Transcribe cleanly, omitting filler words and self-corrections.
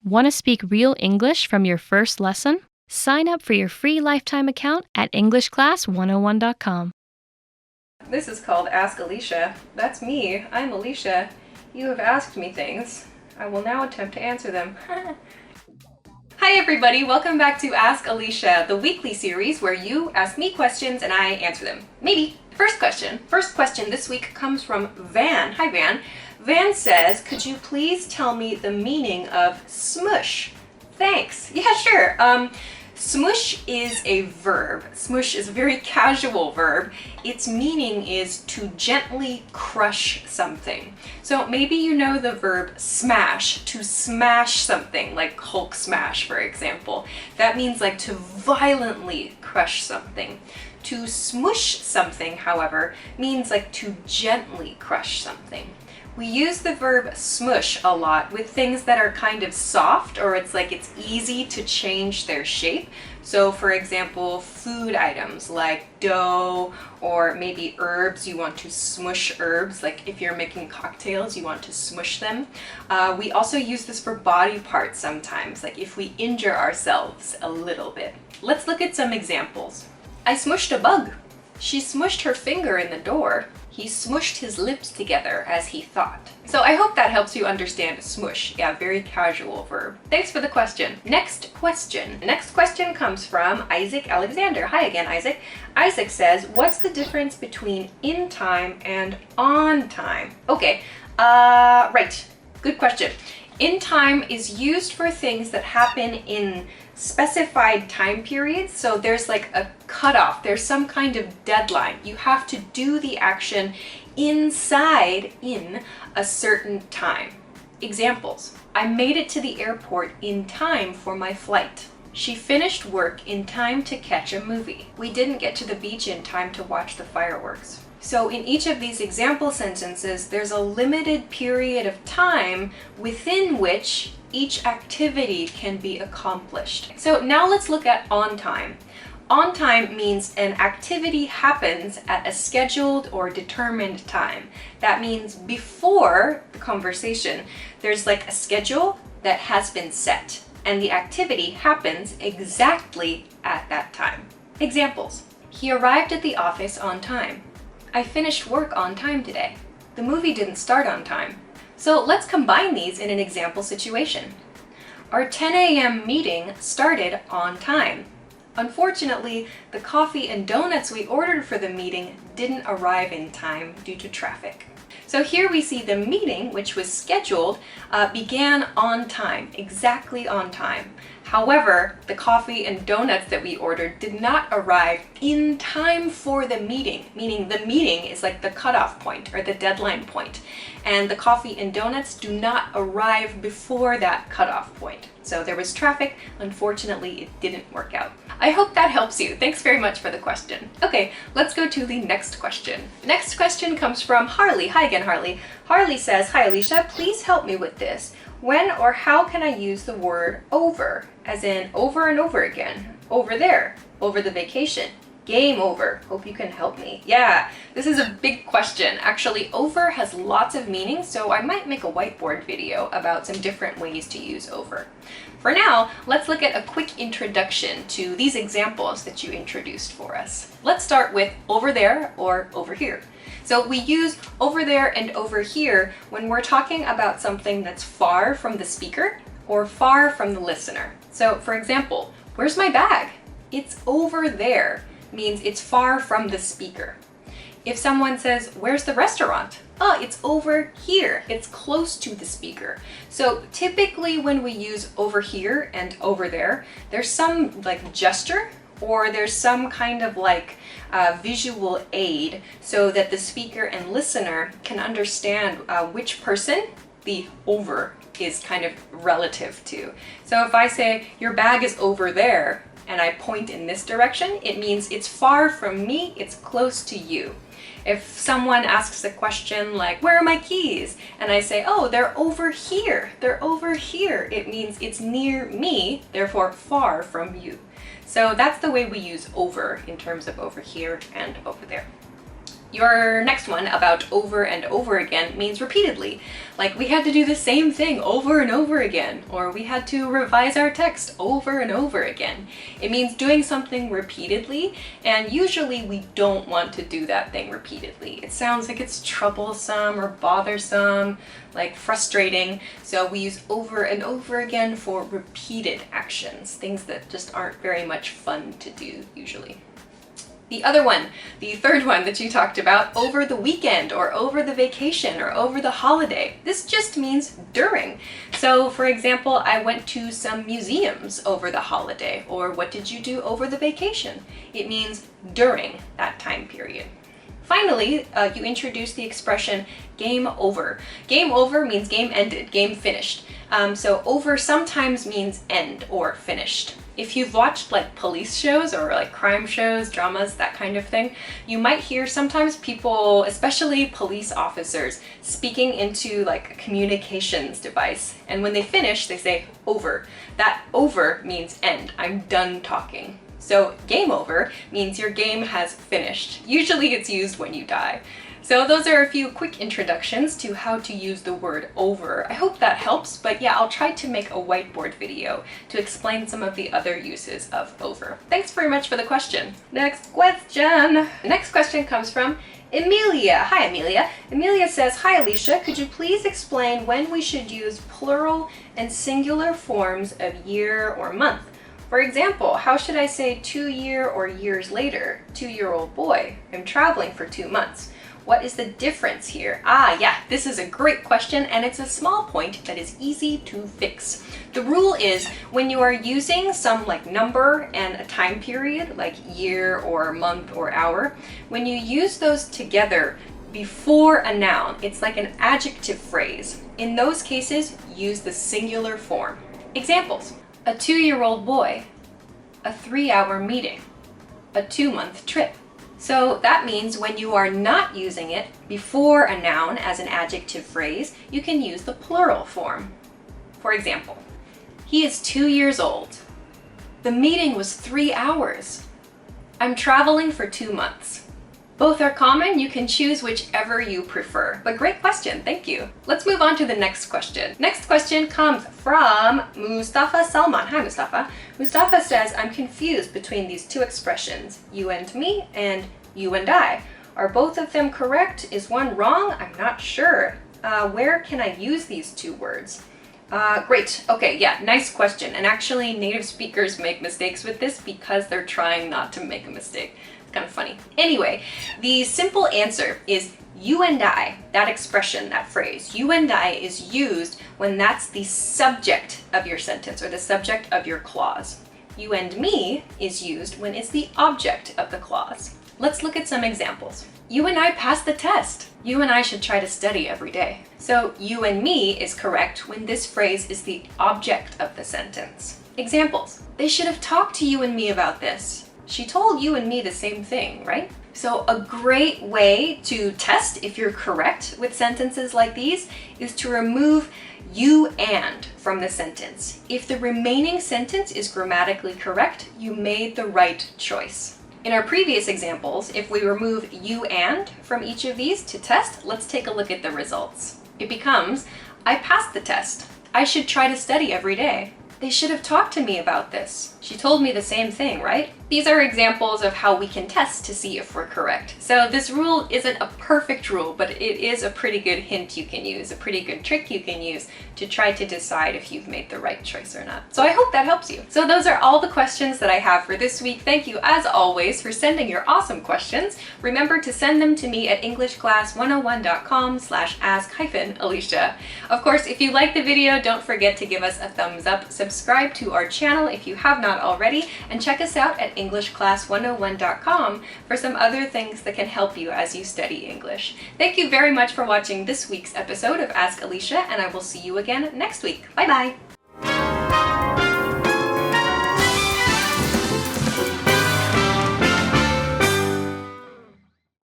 Want to speak real English from your first lesson? Sign up for your free lifetime account at EnglishClass101.com. This is called Ask Alicia. That's me. I'm Alicia. You have asked me things. I will now attempt to answer them. Hi everybody, welcome back to Ask Alicia, the weekly series where you ask me questions and I answer them. Maybe. First question this week comes from Van. Hi Van. Van says, could you please tell me the meaning of smush? Thanks. Yeah, sure. Smush is a verb. Smush is a very casual verb. Its meaning is to gently crush something. So maybe you know the verb smash, to smash something, like Hulk smash, for example. That means like to violently crush something. To smush something, however, means like to gently crush something. We use the verb smush a lot with things that are kind of soft, or it's easy to change their shape. So for example, food items like dough, or maybe herbs, you want to smush herbs. Like if you're making cocktails, you want to smush them. We also use this for body parts sometimes, like if we injure ourselves a little bit. Let's look at some examples. I smushed a bug. She smushed her finger in the door. He smushed his lips together as he thought. So I hope that helps you understand smush. Yeah, very casual verb. Thanks for the question. Next question comes from Isaac Alexander. Hi again, Isaac. Isaac says, what's the difference between in time and on time? Okay, right. Good question. In time is used for things that happen in specified time periods. So there's like a cutoff. There's some kind of deadline. You have to do the action in a certain time. Examples. I made it to the airport in time for my flight. She finished work in time to catch a movie. We didn't get to the beach in time to watch the fireworks. So in each of these example sentences, there's a limited period of time within which each activity can be accomplished. So now let's look at on time. On time means an activity happens at a scheduled or determined time. That means before the conversation, there's like a schedule that has been set, and the activity happens exactly at that time. Examples. He arrived at the office on time. I finished work on time today. The movie didn't start on time. So let's combine these in an example situation. Our 10 a.m. meeting started on time. Unfortunately, the coffee and donuts we ordered for the meeting didn't arrive in time due to traffic. So here we see the meeting, which was scheduled, began on time, exactly on time. However, the coffee and donuts that we ordered did not arrive in time for the meeting, meaning the meeting is like the cutoff point or the deadline point, and the coffee and donuts do not arrive before that cutoff point. So there was traffic. Unfortunately, it didn't work out. I hope that helps you. Thanks very much for the question. Okay, let's go to the next question. Next question comes from Harley. Hi again, Harley. Harley says, hi Alicia, please help me with this. When or how can I use the word over, as in over and over again? Over there, over the vacation. Game over. Hope you can help me. Yeah, this is a big question. Actually, over has lots of meanings, so I might make a whiteboard video about some different ways to use over. For now, let's look at a quick introduction to these examples that you introduced for us. Let's start with over there or over here. So we use over there and over here when we're talking about something that's far from the speaker or far from the listener. So for example, where's my bag? It's over there means it's far from the speaker. If someone says, where's the restaurant? Oh, it's over here. It's close to the speaker. So typically when we use over here and over there, there's some like gesture or there's some kind of like visual aid so that the speaker and listener can understand which person the over is kind of relative to. So if I say your bag is over there and I point in this direction, it means it's far from me, it's close to you. If someone asks a question like, where are my keys? And I say, oh, they're over here, it means it's near me, therefore far from you. So that's the way we use over in terms of over here and over there. Your next one about over and over again means repeatedly. Like we had to do the same thing over and over again, or we had to revise our text over and over again. It means doing something repeatedly, and usually we don't want to do that thing repeatedly. It sounds like it's troublesome or bothersome, like frustrating. So we use over and over again for repeated actions, things that just aren't very much fun to do usually. The other one, the third one that you talked about, over the weekend or over the vacation or over the holiday. This just means during. So for example, I went to some museums over the holiday, or what did you do over the vacation? It means during that time period. Finally, you introduced the expression game over. Game over means game ended, game finished. So over sometimes means end or finished. If you've watched like police shows or like crime shows, dramas, that kind of thing, you might hear sometimes people, especially police officers, speaking into like a communications device. And when they finish, they say over. That over means end. I'm done talking. So game over means your game has finished. Usually it's used when you die. So those are a few quick introductions to how to use the word over. I hope that helps, but yeah, I'll try to make a whiteboard video to explain some of the other uses of over. Thanks very much for the question. Next question. Next question comes from Emilia. Hi, Emilia. Emilia says, hi, Alicia. Could you please explain when we should use plural and singular forms of year or month? For example, how should I say 2 year or years later? 2-year-old boy. I'm traveling for 2 months. What is the difference here? Yeah, this is a great question, and it's a small point that is easy to fix. The rule is when you are using some like number and a time period, like year or month or hour, when you use those together before a noun, it's like an adjective phrase. In those cases, use the singular form. Examples: a 2-year-old boy, a 3-hour meeting, a 2-month trip. So that means when you are not using it before a noun as an adjective phrase, you can use the plural form. For example, he is 2 years old. The meeting was 3 hours. I'm traveling for 2 months. Both are common. You can choose whichever you prefer. But great question, thank you. Let's move on to the next question. Next question comes from Mustafa Salman. Hi, Mustafa. Mustafa says, I'm confused between these two expressions, you and me and you and I. Are both of them correct? Is one wrong? I'm not sure. Where can I use these two words? Great. Okay, yeah, nice question. And actually, native speakers make mistakes with this because they're trying not to make a mistake. Kind of funny. Anyway, the simple answer is you and I. That expression, that phrase, you and I, is used when that's the subject of your sentence or the subject of your clause. You and me is used when it's the object of the clause. Let's look at some examples. You and I passed the test. You and I should try to study every day. So you and me is correct when this phrase is the object of the sentence. Examples: they should have talked to you and me about this. She told you and me the same thing, right? So a great way to test if you're correct with sentences like these is to remove you and from the sentence. If the remaining sentence is grammatically correct, you made the right choice. In our previous examples, if we remove you and from each of these to test, let's take a look at the results. It becomes, I passed the test. I should try to study every day. They should have talked to me about this. She told me the same thing, right? These are examples of how we can test to see if we're correct. So this rule isn't a perfect rule, but it is a pretty good hint you can use, a pretty good trick you can use to try to decide if you've made the right choice or not. So I hope that helps you. So those are all the questions that I have for this week. Thank you, as always, for sending your awesome questions. Remember to send them to me at EnglishClass101.com/ask-Alicia. Of course, if you like the video, don't forget to give us a thumbs up, subscribe to our channel if you have not already, and check us out at EnglishClass101.com for some other things that can help you as you study English. Thank you very much for watching this week's episode of Ask Alicia, and I will see you again next week. Bye bye!